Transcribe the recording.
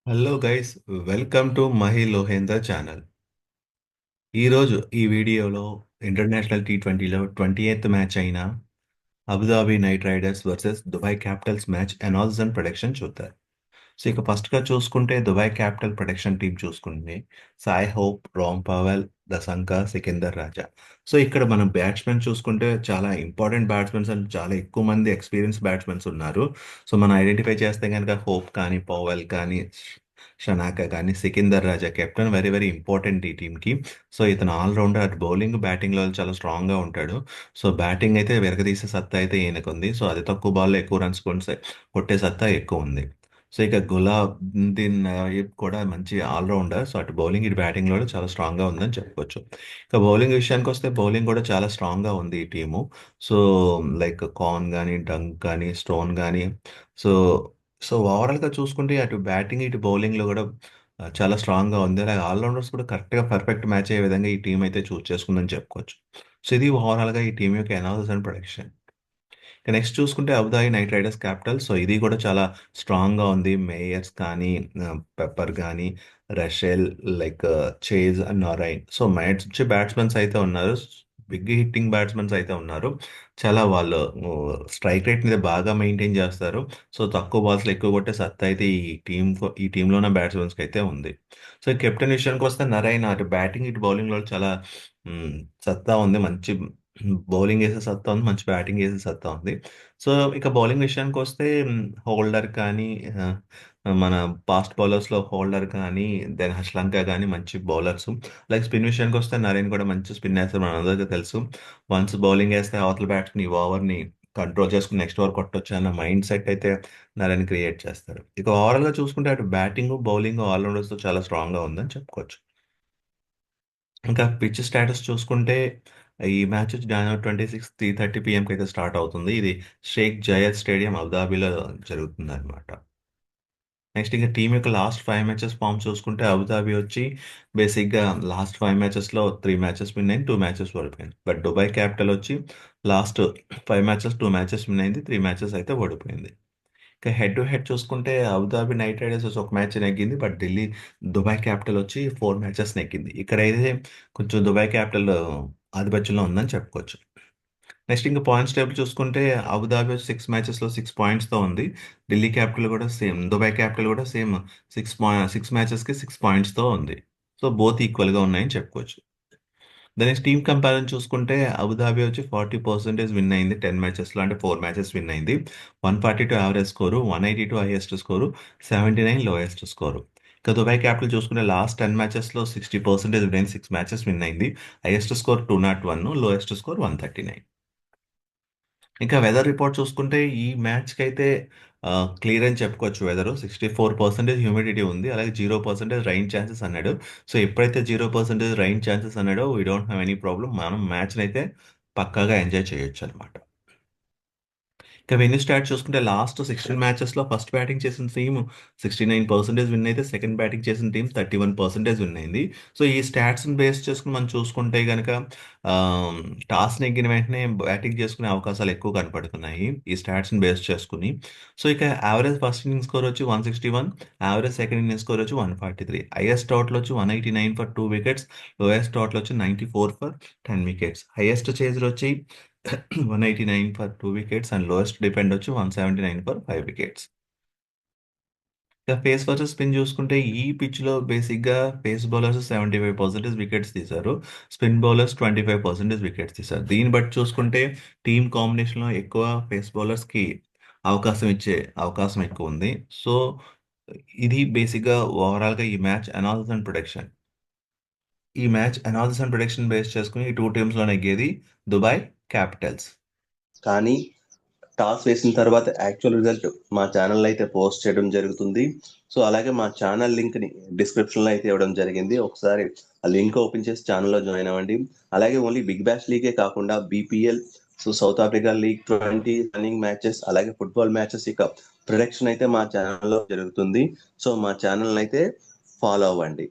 Hello guys, welcome to Mahi Lohender channel. ఈరోజు ఈ వీడియోలో ఇంటర్నేషనల్ టీ20లో 28th మ్యాచ్ అయిన Abu Dhabi knight riders versus Dubai capitals match analysis and prediction చూద్దాం. సో ఇక ఫస్ట్గా చూసుకుంటే దుబాయ్ క్యాపిటల్ ప్రొటెక్షన్ టీం చూసుకుంటే సాయి హోప్, రామ్ పవెల్, దసంక, సికిందర్ రాజా. సో ఇక్కడ మనం బ్యాట్స్మెన్ చూసుకుంటే చాలా ఇంపార్టెంట్ బ్యాట్స్మెన్స్ అండ్ చాలా ఎక్కువ మంది ఎక్స్పీరియన్స్ బ్యాట్స్మెన్స్ ఉన్నారు. సో మనం ఐడెంటిఫై చేస్తే కనుక హోప్ కానీ, పవెల్ కానీ, షనాకా కానీ, సికిందర్ రాజా కెప్టెన్ వెరీ వెరీ ఇంపార్టెంట్ ఈ టీంకి. సో ఇతను ఆల్రౌండర్, అటు బౌలింగ్ బ్యాటింగ్లో చాలా స్ట్రాంగ్గా ఉంటాడు. సో బ్యాటింగ్ అయితే వెరగదీసే సత్తా అయితే ఈయనకుంది. సో అది తక్కువ బాల్లో ఎక్కువ రన్స్ కొట్టే సత్తా ఎక్కువ ఉంది. సో ఇక గులాబుద్దీన్ నయీబ్ కూడా మంచి ఆల్రౌండర్. సో అటు బౌలింగ్ ఇటు బ్యాటింగ్లో కూడా చాలా స్ట్రాంగ్గా ఉందని చెప్పుకోవచ్చు. ఇక బౌలింగ్ విషయానికి వస్తే బౌలింగ్ కూడా చాలా స్ట్రాంగ్గా ఉంది ఈ టీము. సో లైక్ కాన్ కానీ, డంక్ కానీ, స్టోన్ కానీ. సో సో ఓవరాల్గా చూసుకుంటే అటు బ్యాటింగ్ ఇటు బౌలింగ్లో కూడా చాలా స్ట్రాంగ్గా ఉంది. అలాగే ఆల్రౌండర్స్ కూడా కరెక్ట్గా పర్ఫెక్ట్ మ్యాచ్ అయ్యే విధంగా ఈ టీం అయితే చూస్ చేసుకుందని చెప్పుకోవచ్చు. సో ఇది ఓవరాల్గా ఈ టీం యొక్క అనాలిసిస్ అండ్ ప్రొడక్షన్. ఇక నెక్స్ట్ చూసుకుంటే Abu Dhabi knight riders capital. So ఇది కూడా చాలా స్ట్రాంగ్గా ఉంది. మేయర్స్ కానీ, పెప్పర్ కానీ, రషెల్, లైక్ చేజ్ అండ్ నొరైన్. సో మంచి బ్యాట్స్మెన్స్ అయితే ఉన్నారు. బిగ్ హిట్టింగ్ బ్యాట్స్మెన్స్ అయితే ఉన్నారు. చాలా వాళ్ళు స్ట్రైక్ రేట్ మీద బాగా మెయింటైన్ చేస్తారు. సో తక్కువ బాల్స్లో ఎక్కువ కొట్టే సత్తా అయితే ఈ టీంలో ఉన్న బ్యాట్స్మెన్స్కి అయితే ఉంది. సో కెప్టెన్ విషయానికి వస్తే నరైన్ అటు బ్యాటింగ్ ఇటు బౌలింగ్లో చాలా మ్, సత్తా ఉంది. మంచి బౌలింగ్ వేసే సత్తా ఉంది, మంచి బ్యాటింగ్ వేసే సత్తా ఉంది. సో ఇక బౌలింగ్ విషయానికి వస్తే హోల్డర్ కానీ, మన ఫాస్ట్ బౌలర్స్లో హోల్డర్ కానీ, దెన్ హష్లంక కానీ మంచి బౌలర్స్. లైక్ స్పిన్ విషయానికి వస్తే నరేన్ కూడా మంచి స్పిన్ వేస్తారు, మన అందరికీ తెలుసు. వన్స్ బౌలింగ్ వేస్తే అవతల బ్యాట్స్ని ఈ ఓవర్ని కంట్రోల్ చేసుకుని నెక్స్ట్ ఓవర్ కొట్టొచ్చు అన్న మైండ్ సెట్ అయితే నరేన్ క్రియేట్ చేస్తారు. ఇక ఓవరాల్గా చూసుకుంటే అటు బ్యాటింగ్ బౌలింగ్ ఆల్రౌండర్స్తో చాలా స్ట్రాంగ్గా ఉందని చెప్పుకోవచ్చు. ఇంకా పిచ్ స్టేటస్ చూసుకుంటే ఈ మ్యాచ్ వచ్చి January 26 3:30 పిఎంకి అయితే స్టార్ట్ అవుతుంది. ఇది షేక్ జయద్ స్టేడియం అబుదాబిలో జరుగుతుంది అనమాట. నెక్స్ట్ ఇంకా టీం యొక్క లాస్ట్ 5 మ్యాచెస్ ఫామ్ చూసుకుంటే అబుదాబి వచ్చి బేసిక్గా లాస్ట్ 5 మ్యాచెస్లో 3 మ్యాచెస్ విన్ అయింది, 2 మ్యాచెస్ ఓడిపోయింది. బట్ దుబాయ్ క్యాపిటల్ వచ్చి లాస్ట్ 5 మ్యాచెస్ 2 మ్యాచెస్ విన్ అయింది, 3 మ్యాచెస్ అయితే ఓడిపోయింది. ఇక హెడ్ టు హెడ్ చూసుకుంటే అబుదాబి నైట్ రైడర్స్ వచ్చి ఒక మ్యాచ్ నెగ్గింది. బట్ దుబాయ్ క్యాపిటల్ వచ్చి 4 మ్యాచెస్ నెగ్గింది. ఇక్కడైతే కొంచెం దుబాయ్ క్యాపిటల్ ఆధిపత్యంలో ఉందని చెప్పుకోవచ్చు. నెక్స్ట్ ఇంకా పాయింట్స్ టేబుల్ చూసుకుంటే అబుదాబి 6 మ్యాచెస్లో 6 పాయింట్స్తో ఉంది. ఢిల్లీ క్యాపిటల్ కూడా సేమ్, దుబాయ్ క్యాపిటల్ కూడా సేమ్ 6 మ్యాచెస్కి 6 పాయింట్స్తో ఉంది. సో బోత్ ఈక్వల్గా ఉన్నాయని చెప్పుకోవచ్చు. దాని టీమ్ కంపారిజన్ చూసుకుంటే అబుదాబి వచ్చి 40% విన్ అయింది 10 మ్యాచెస్లో, అంటే 4 మ్యాచెస్ విన్ అయింది. 142 average score, 182 highest score, 79 lowest score. ఇక దుబాయ్ క్యాపిటల్ చూసుకుంటే లాస్ట్ 10 మ్యాచెస్లో 60% విన్ అయింది, 6 మ్యాచెస్ విన్ అయింది. Highest score 201, lowest score 139. ఇంకా వెదర్ రిపోర్ట్ చూసుకుంటే ఈ మ్యాచ్కి అయితే క్లియర్ అని చెప్పుకోవచ్చు. వెదర్ 64% హ్యూమిడిటీ ఉంది, అలాగే 0% రైన్ ఛాన్సెస్ అన్నాడు. సో ఎప్పుడైతే 0% రైన్ ఛాన్సెస్ అన్నాడో we don't have any problem, మనం మ్యాచ్ని అయితే పక్కాగా ఎంజాయ్ చేయొచ్చు అనమాట. ఇక వెన్యూ స్టాట్ చూసుకుంటే లాస్ట్ 16 మ్యాచెస్లో ఫస్ట్ బ్యాటింగ్ చేసిన టీమ్ 69% విన్ అయితే, సెకండ్ బ్యాటింగ్ చేసిన టీం 31% విన్ అయింది. సో ఈ స్టాట్స్ని బేస్ చేసుకుని మనం చూసుకుంటే కనుక టాస్ నెగ్గిన వెంటనే బ్యాటింగ్ చేసుకునే అవకాశాలు ఎక్కువ కనపడుతున్నాయి ఈ స్టాట్స్ని బేస్ చేసుకుని. సో ఇక యావరేజ్ ఫస్ట్ ఇన్నింగ్ స్కోర్ వచ్చి 161, యావరేజ్ సెకండ్ ఇన్నింగ్ స్కోర్ వచ్చి 143, హైయెస్ట్ టోటల్ వచ్చి 189 ఫర్ 2 వికెట్స్, లోయెస్ట్ టోటల్ వచ్చి 94 ఫర్ 10 వికెట్స్. హైయెస్ట్ చేజర్ వచ్చి 189 for 2 wickets and lowest depend వచ్చి 179 ఫర్ 5 వికెట్స్. ఇక ఫేస్ వర్సెస్ స్పిన్ చూసుకుంటే ఈ పిచ్ లో బేసిక్ గా ఫేస్ బౌలర్స్ 75% వికెట్స్ తీశారు, స్పిన్ బౌలర్స్ 25% వికెట్స్ తీశారు. దీన్ని బట్టి చూసుకుంటే టీమ్ కాంబినేషన్ లో ఎక్కువ ఫేస్ బౌలర్స్ కి అవకాశం ఎక్కువ ఉంది. సో ఇది బేసిక్ గా ఓవరాల్ గా ఈ match analysis and production base చేసుకుని ఈ టూ టీమ్స్ లో నెగ్గేది దుబాయ్ క్యాపిటల్స్. కానీ టాస్ వేసిన తర్వాత యాక్చువల్ రిజల్ట్ మా ఛానల్ అయితే పోస్ట్ చేయడం జరుగుతుంది. సో అలాగే మా ఛానల్ లింక్ ని డిస్క్రిప్షన్ లో అయితే ఇవ్వడం జరిగింది. ఒకసారి ఆ లింక్ ఓపెన్ చేసి ఛానల్లో జాయిన్ అవ్వండి. అలాగే ఓన్లీ బిగ్ బ్యాష్ లీగే కాకుండా BPL, so south Africa league, 20 running matches, అలాగే ఫుట్బాల్ మ్యాచెస్ ఇక ప్రొడక్షన్ అయితే మా ఛానల్లో జరుగుతుంది. సో మా ఛానల్ అయితే ఫాలో అవ్వండి.